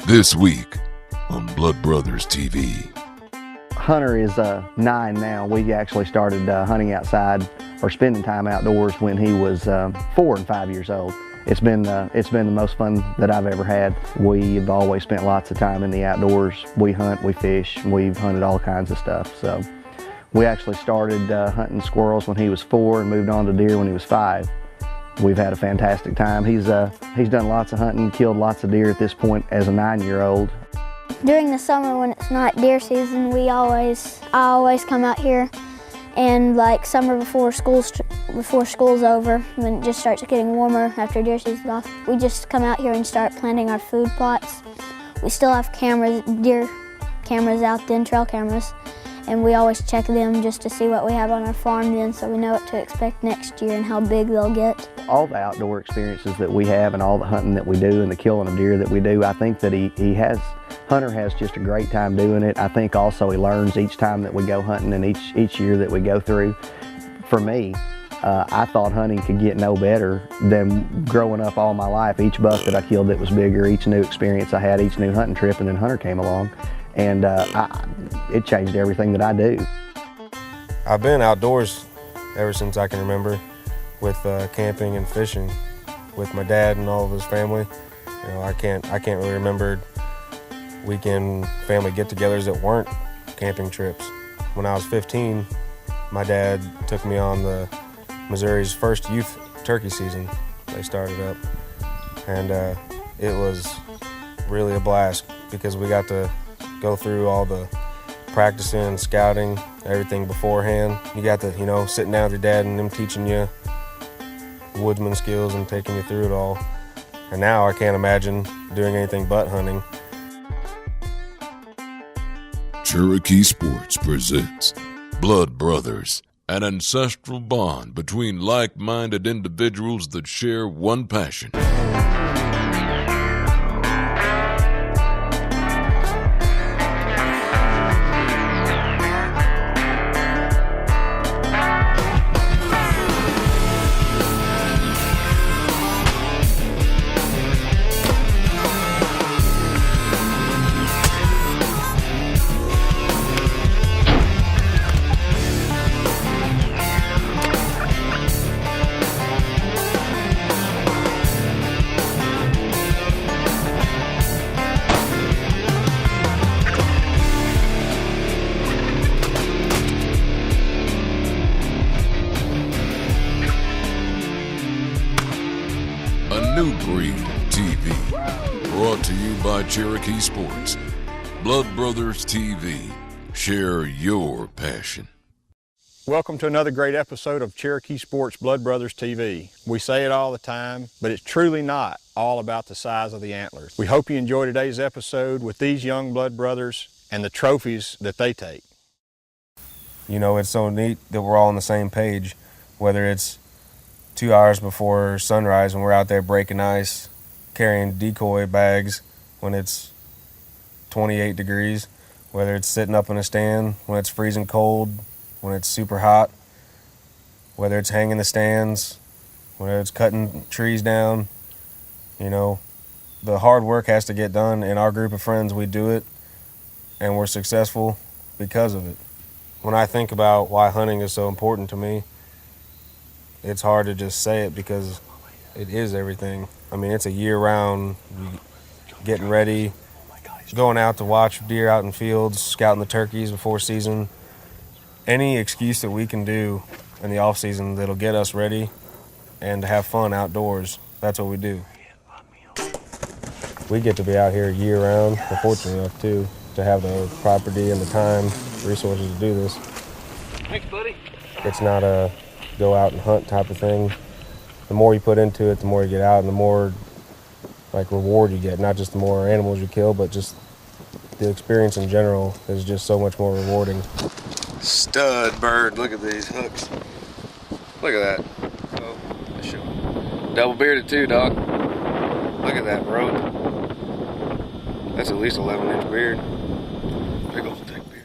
This week on Blood Brothers TV. Hunter is 9 now. We actually started hunting outside or spending time outdoors when he was 4 and 5 years old. It's been the most fun that I've ever had. We've always spent lots of time in the outdoors. We hunt, we fish, we've hunted all kinds of stuff. So we actually started hunting squirrels when he was 4 and moved on to deer when he was 5. We've had a fantastic time. He's done lots of hunting, killed lots of deer at this point as a 9-year-old. During the summer when it's not deer season, I always come out here, and like summer before school's over, when it just starts getting warmer after deer season's off, we just come out here and start planting our food plots. We still have deer cameras out then, trail cameras, and we always check them just to see what we have on our farm then, so we know what to expect next year and how big they'll get. All the outdoor experiences that we have and all the hunting that we do and the killing of deer that we do, I think that Hunter has just a great time doing it. I think also he learns each time that we go hunting and each year that we go through. For me, I thought hunting could get no better than growing up all my life. Each buck that I killed that was bigger, each new experience I had, each new hunting trip, and then Hunter came along, and it changed everything that I do. I've been outdoors ever since I can remember, with camping and fishing with my dad and all of his family. You know, I can't really remember weekend family get-togethers that weren't camping trips. When I was 15, my dad took me on the Missouri's first youth turkey season. They started up, and it was really a blast because we got to go through all the practicing, scouting, everything beforehand. You got to, sitting down with your dad and them teaching you woodsman skills and taking you through it all. And now I can't imagine doing anything but hunting. Cherokee Sports presents Blood Brothers, an ancestral bond between like-minded individuals that share one passion. New Breed TV, brought to you by Cherokee Sports. Blood Brothers TV, share your passion. Welcome to another great episode of Cherokee Sports Blood Brothers TV. We say it all the time, but it's truly not all about the size of the antlers. We hope you enjoy today's episode with these young blood brothers and the trophies that they take. It's so neat that we're all on the same page, whether it's 2 hours before sunrise when we're out there breaking ice, carrying decoy bags when it's 28 degrees, whether it's sitting up in a stand when it's freezing cold, when it's super hot, whether it's hanging the stands, whether it's cutting trees down. The hard work has to get done. In our group of friends, we do it, and we're successful because of it. When I think about why hunting is so important to me, it's hard to just say it because it is everything. I mean, it's a year-round, getting ready, going out to watch deer out in fields, scouting the turkeys before season. Any excuse that we can do in the off-season that'll get us ready and to have fun outdoors, that's what we do. We get to be out here year-round. We're fortunate enough, too, to have the property and the time, resources to do this. Thanks, buddy. It's not a go out and hunt type of thing. The more you put into it, the more you get out, and the more reward you get. Not just the more animals you kill, but just the experience in general is just so much more rewarding. Stud bird, look at these hooks. Look at that. Oh, let's show 'em. Double bearded too, dog. Look at that rope. That's at least 11-inch beard. Big old thick beard.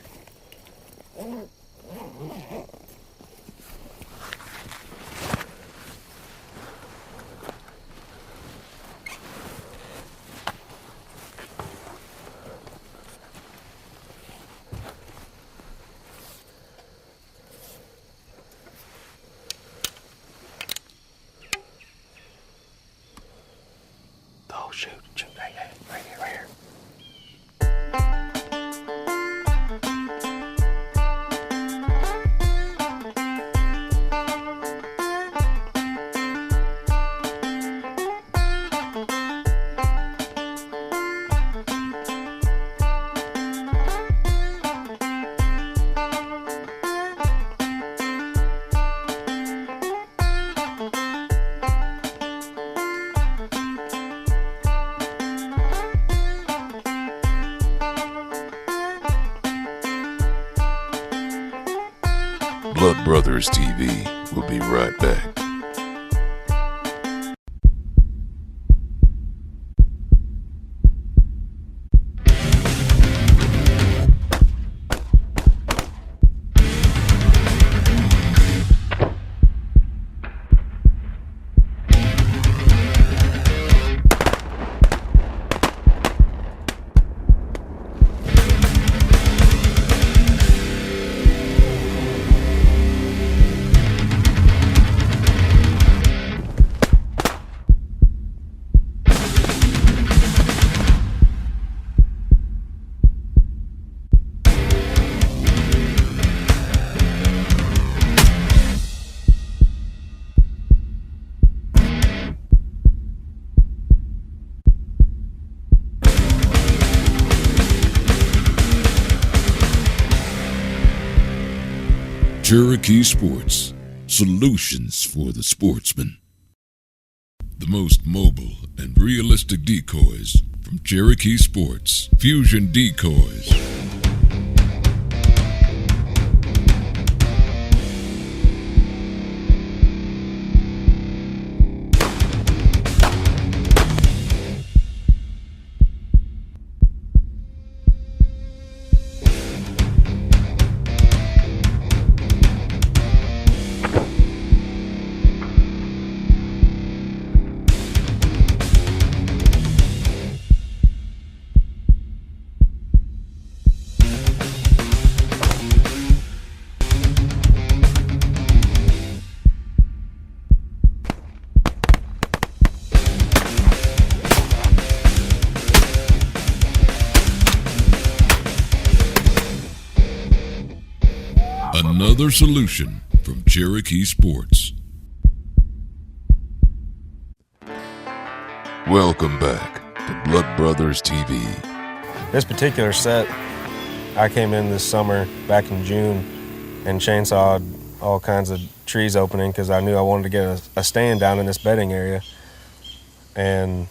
Oh, shoot. Hey, right here, right here. Blood Brothers TV will be right back. Cherokee Sports, solutions for the sportsman. The most mobile and realistic decoys from Cherokee Sports, Fusion Decoys. Another solution from Cherokee Sports. Welcome back to Blood Brothers TV. This particular set, I came in this summer back in June and chainsawed all kinds of trees opening because I knew I wanted to get a stand down in this bedding area. And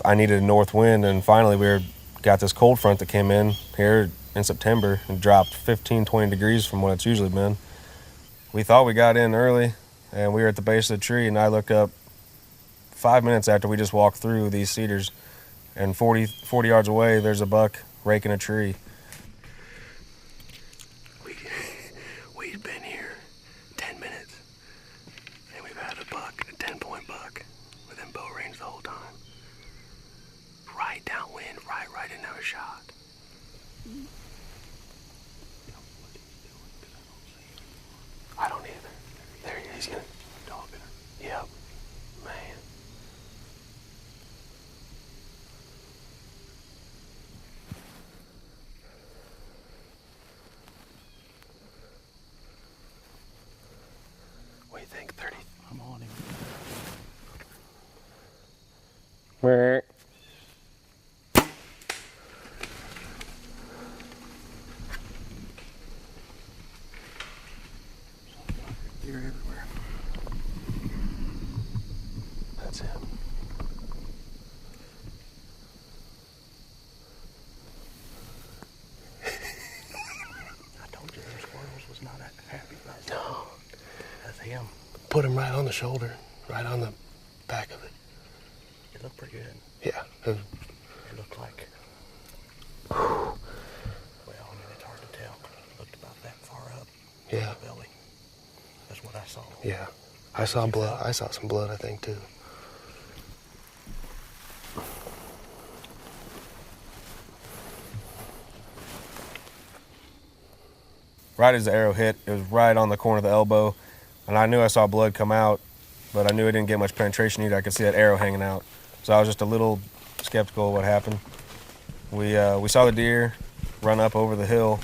I needed a north wind, and finally got this cold front that came in here in September and dropped 15, 20 degrees from what it's usually been. We thought we got in early, and we were at the base of the tree, and I looked up 5 minutes after we just walked through these cedars, and 40 yards away, there's a buck raking a tree. We'd been here 10 minutes, and we've had a buck, a 10-point buck, within bow range the whole time. Right downwind, right in our shot. I don't either. There he is. He's gonna dog it. Yep. Man. What do you think, 30? I'm on him. Where? You're everywhere. That's him. I told you them squirrels was not happy about that. No. That's him. Put him right on the shoulder, right on the back of it. It looked pretty good. Yeah. It looked like... Well, I mean, it's hard to tell. It looked about that far up. Yeah. The belly. That's what I saw. Yeah. I saw blood. I saw some blood, I think, too. Right as the arrow hit, it was right on the corner of the elbow, and I knew I saw blood come out, but I knew it didn't get much penetration either. I could see that arrow hanging out. So I was just a little skeptical of what happened. We saw the deer run up over the hill,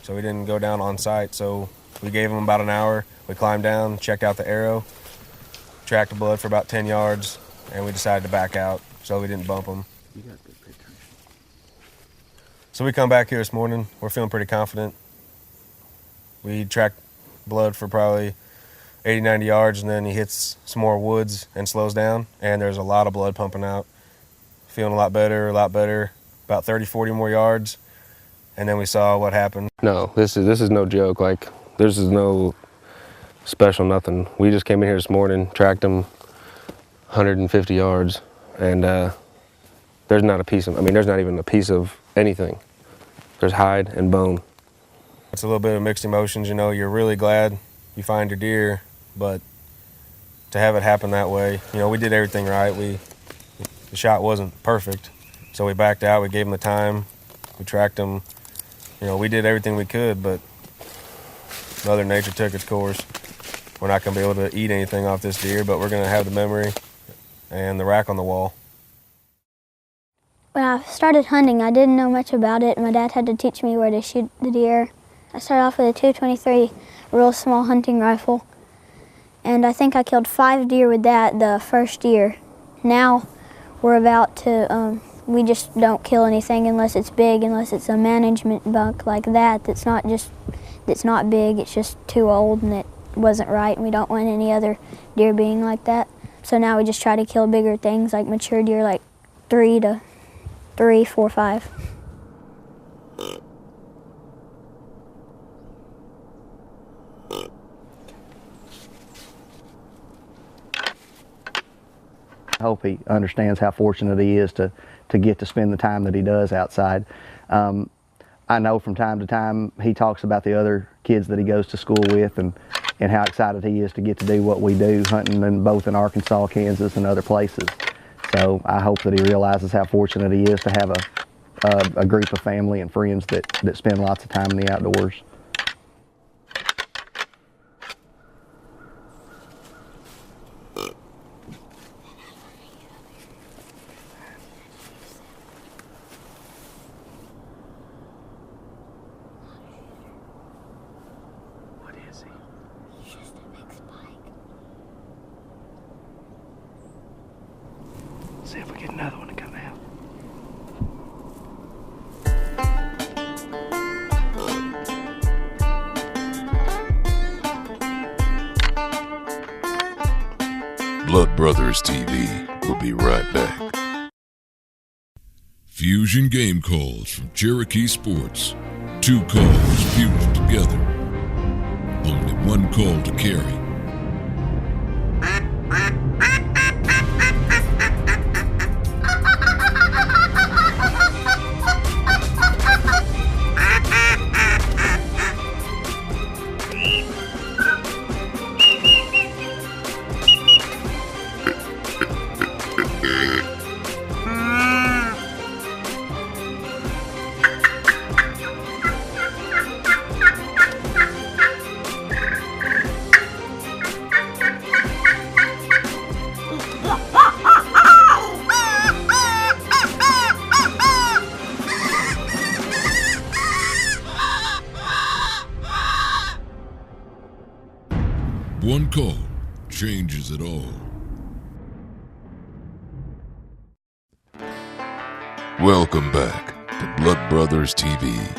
so we didn't go down on site. So we gave him about an hour. We climbed down, checked out the arrow, tracked the blood for about 10 yards, and we decided to back out so we didn't bump him. So we come back here this morning. We're feeling pretty confident. We tracked blood for probably 80, 90 yards, and then he hits some more woods and slows down, and there's a lot of blood pumping out. Feeling a lot better, about 30, 40 more yards, and then we saw what happened. No, this is no joke. Like, this is no special nothing. We just came in here this morning, tracked him 150 yards, and there's not even a piece of anything. There's hide and bone. It's a little bit of mixed emotions, you know. You're really glad you find your deer, but to have it happen that way, you know, we did everything right. The shot wasn't perfect, so we backed out. We gave him the time. We tracked him. You know, we did everything we could, but Mother Nature took its course. We're not going to be able to eat anything off this deer, but we're going to have the memory and the rack on the wall. When I started hunting, I didn't know much about it. My dad had to teach me where to shoot the deer. I started off with a .223, real small hunting rifle, and I think I killed 5 deer with that the first year. Now we're about to, we just don't kill anything unless it's big, unless it's a management buck like that that's not big, it's just too old and it wasn't right, and we don't want any other deer being like that. So now we just try to kill bigger things like mature deer, like 3, 4, 5. I hope he understands how fortunate he is to get to spend the time that he does outside. I know from time to time he talks about the other kids that he goes to school with and how excited he is to get to do what we do, hunting both in Arkansas, Kansas, and other places. So I hope that he realizes how fortunate he is to have a group of family and friends that spend lots of time in the outdoors. See if we get another one to come out. Blood Brothers TV will be right back. Fusion game calls from Cherokee Sports. 2 calls fused together. Only 1 call to carry. One call changes it all. Welcome back to Blood Brothers TV.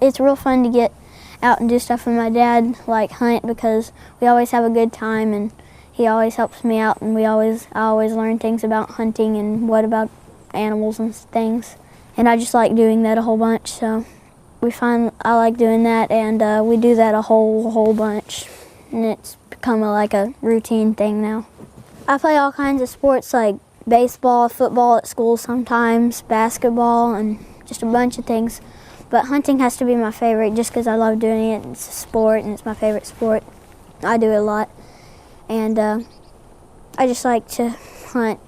It's real fun to get out and do stuff with my dad, like hunt, because we always have a good time and he always helps me out, and I always learn things about hunting and what about animals and things. And I just like doing that a whole bunch, so I like doing that, and we do that a whole bunch, and it's become like a routine thing now. I play all kinds of sports like baseball, football at school sometimes, basketball, and just a bunch of things. But hunting has to be my favorite just because I love doing it. It's a sport, and it's my favorite sport. I do it a lot. And I like doing that. And we do that a whole bunch, and it's become like a routine thing now. I play all kinds of sports like baseball, football at school sometimes, basketball, and just a bunch of things. But hunting has to be my favorite just because I love doing it. It's a sport, and it's my favorite sport. I do it a lot. I just like to hunt.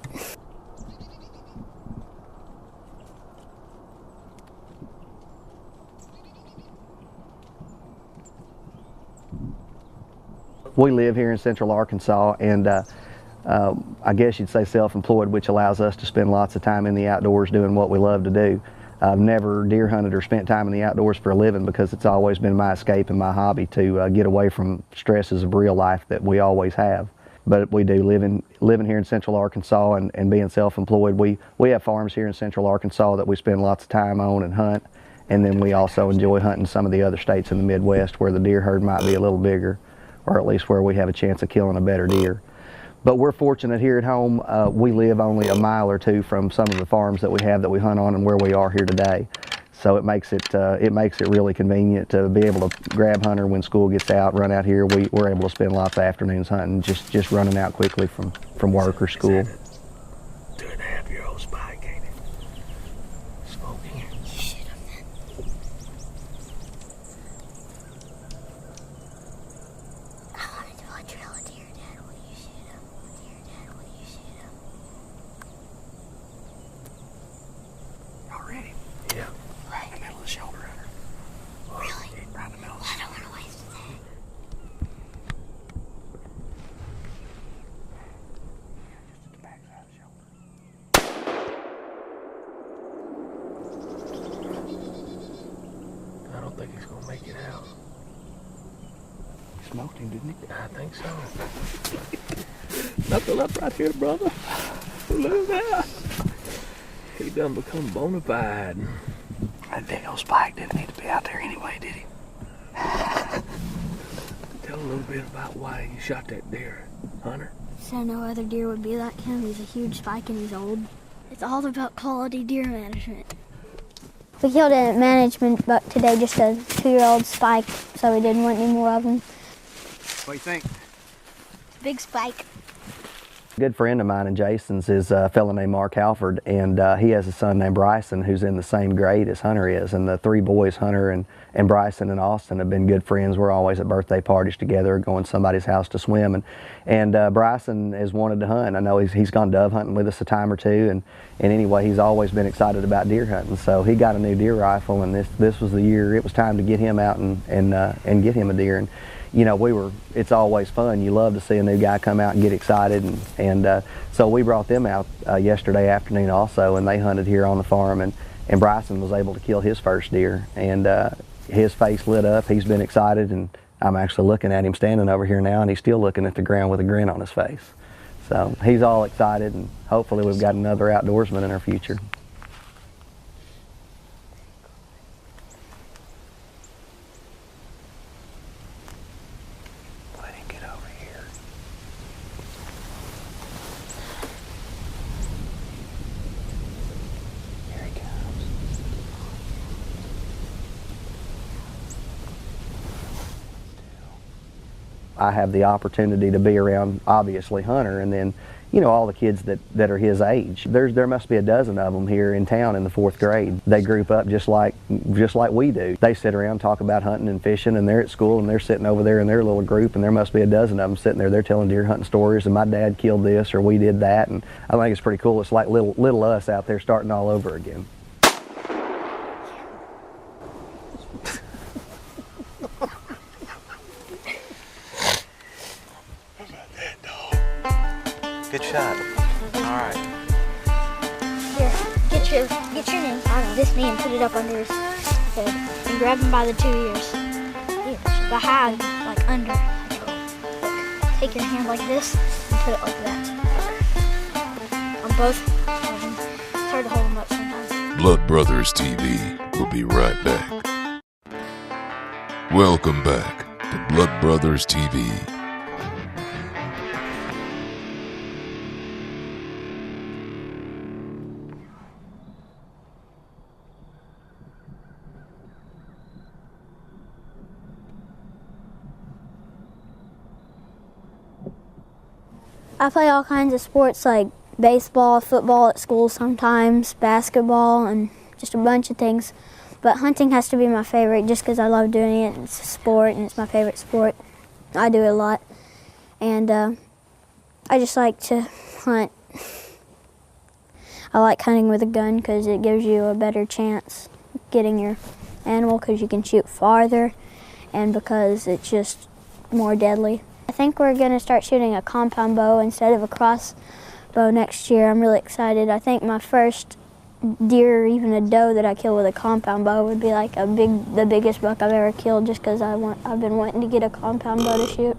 We live here in Central Arkansas, and I guess you'd say self-employed, which allows us to spend lots of time in the outdoors doing what we love to do. I've never deer hunted or spent time in the outdoors for a living because it's always been my escape and my hobby to get away from stresses of real life that we always have. But we do living here in Central Arkansas and being self-employed. We have farms here in Central Arkansas that we spend lots of time on and hunt, and then we also enjoy hunting some of the other states in the Midwest where the deer herd might be a little bigger, or at least where we have a chance of killing a better deer. But we're fortunate here at home. We live only a mile or two from some of the farms that we have that we hunt on and where we are here today. So it makes it really convenient to be able to grab Hunter when school gets out, run out here. We're able to spend lots of afternoons hunting, just running out quickly from work or school. 2.5-year-old spike, ain't it? Smoking. You shoot him then. I want to do a drill a deer, Dad. Will you shoot him? Deer, Dad, will you shoot him? Y'all ready? Yeah. Right in the middle of the shoulder, Hunter. Really? Right in the middle. I don't want to waste it. Just at the back side of the shoulder. I don't think he's gonna make it out. You smoked him, didn't he? I think so. Knuckle up right here, brother. Look at that. He done become bona fide. That big old spike didn't need to be out there anyway, did he? Tell a little bit about why you shot that deer, Hunter. So no other deer would be like him. He's a huge spike and he's old. It's all about quality deer management. We killed a management buck today, just a 2-year-old spike, so we didn't want any more of them. What do you think? Big spike. A good friend of mine and Jason's is a fellow named Mark Halford, and he has a son named Bryson who's in the same grade as Hunter is. And the three boys, Hunter and Bryson and Austin, have been good friends. We're always at birthday parties together, going to somebody's house to swim. And Bryson has wanted to hunt. I know he's gone dove hunting with us a time or two, and anyway, he's always been excited about deer hunting. So he got a new deer rifle, and this was the year it was time to get him out and get him a deer. And you know, it's always fun. You love to see a new guy come out and get excited. And so we brought them out yesterday afternoon also, and they hunted here on the farm. And Bryson was able to kill his first deer. And his face lit up. He's been excited. And I'm actually looking at him standing over here now, and he's still looking at the ground with a grin on his face. So he's all excited, and hopefully we've got another outdoorsman in our future. I have the opportunity to be around, obviously, Hunter, and then, you know, all the kids that are his age. There must be a dozen of them here in town in the 4th grade. They group up just like we do. They sit around, talk about hunting and fishing, and they're at school, and they're sitting over there in their little group, and there must be a dozen of them sitting there. They're telling deer hunting stories, and my dad killed this, or we did that, and I think it's pretty cool. It's like little us out there starting all over again. Good shot. All right. Here, get your name on this knee and put it up under his head. And grab him by the 2 ears. Here, the high, like under. Look, take your hand like this and put it like that. On both of them. It's hard to hold them up sometimes. Blood Brothers TV will be right back. Welcome back to Blood Brothers TV. I play all kinds of sports like baseball, football at school sometimes, basketball, and just a bunch of things. But hunting has to be my favorite just because I love doing it. It's a sport and it's my favorite sport. I do it a lot. And I just like to hunt. I like hunting with a gun because it gives you a better chance getting your animal because you can shoot farther and because it's just more deadly. I think we're going to start shooting a compound bow instead of a crossbow next year. I'm really excited. I think my first deer or even a doe that I kill with a compound bow would be like the biggest buck I've ever killed just because I've been wanting to get a compound bow to shoot.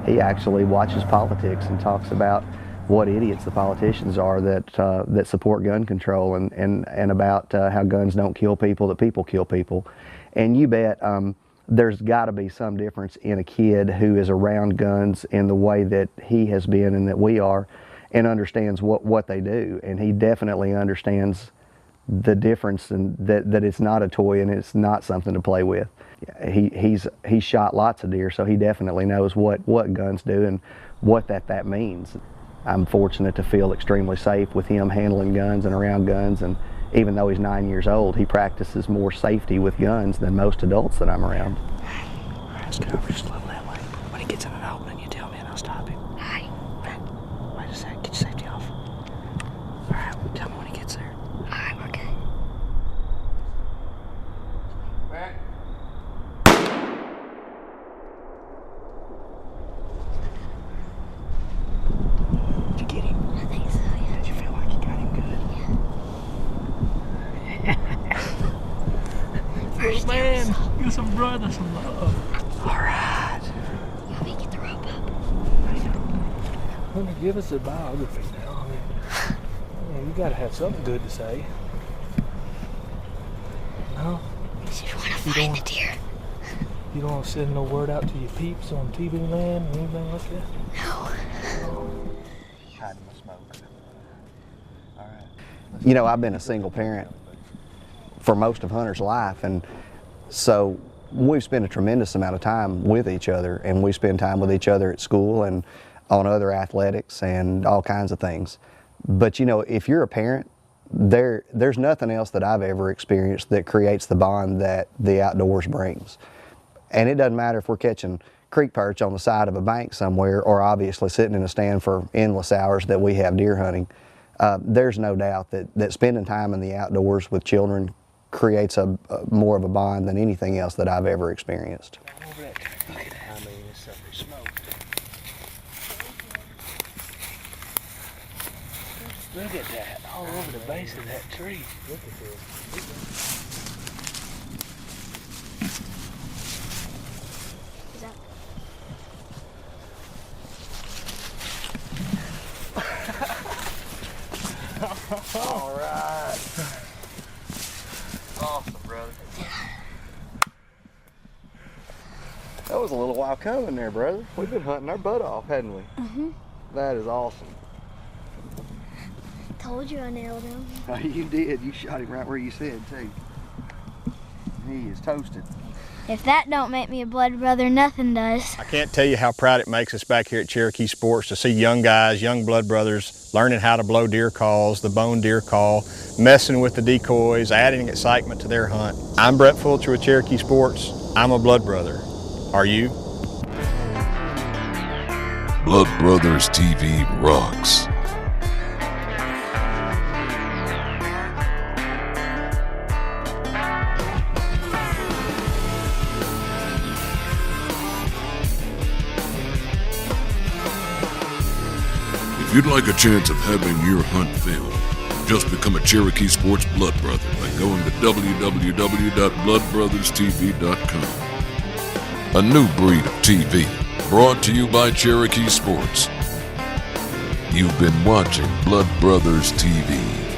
He actually watches politics and talks about what idiots the politicians are that support gun control and about how guns don't kill people, that people kill people. And you bet there's got to be some difference in a kid who is around guns in the way that he has been and that we are and understands what they do. And he definitely understands the difference and that it's not a toy and it's not something to play with. He's shot lots of deer, so he definitely knows what guns do and what that means. I'm fortunate to feel extremely safe with him handling guns and around guns, and even though he's 9 years old, he practices more safety with guns than most adults that I'm around. Let's go over just a little that way. When he gets in an opening, you tell me and I'll stop him. Hey, wait a sec, get your safety off. All right, tell me when he gets there. All right, okay. Back. Did you get him? I think so, yeah. Did you feel like you got him good? First man, deer. some brother, some love. All right. You want me to get the rope up? Well, give us a biography now. I mean, you gotta have something good to say. No? So you want to find the deer? You don't want to send no word out to your peeps on TV land or anything like that? No. Hiding my smoke. All right. You know, I've been a single parent for most of Hunter's life, and so we've spent a tremendous amount of time with each other, and we spend time with each other at school and on other athletics and all kinds of things. But you know, if you're a parent, there's nothing else that I've ever experienced that creates the bond that the outdoors brings. And it doesn't matter if we're catching creek perch on the side of a bank somewhere or obviously sitting in a stand for endless hours that we have deer hunting. There's no doubt that spending time in the outdoors with children creates a more of a bond than anything else that I've ever experienced. Look at that. I mean, it's something smoke. Look at that. All over the base of that tree. Look at this. All right. Awesome, brother. That was a little while coming there, brother. We've been hunting our butt off, hadn't we? Mm-hmm. That is awesome. Told you I nailed him. Oh, you did. You shot him right where you said, too. He is toasted. If that don't make me a blood brother, nothing does. I can't tell you how proud it makes us back here at Cherokee Sports to see young guys, young blood brothers, learning how to blow deer calls, the bone deer call, messing with the decoys, adding excitement to their hunt. I'm Brett Fulcher with Cherokee Sports. I'm a blood brother. Are you? Blood Brothers TV rocks. If you'd like a chance of having your hunt filmed, just become a Cherokee Sports Blood Brother by going to www.bloodbrotherstv.com. A new breed of TV brought to you by Cherokee Sports. You've been watching Blood Brothers TV.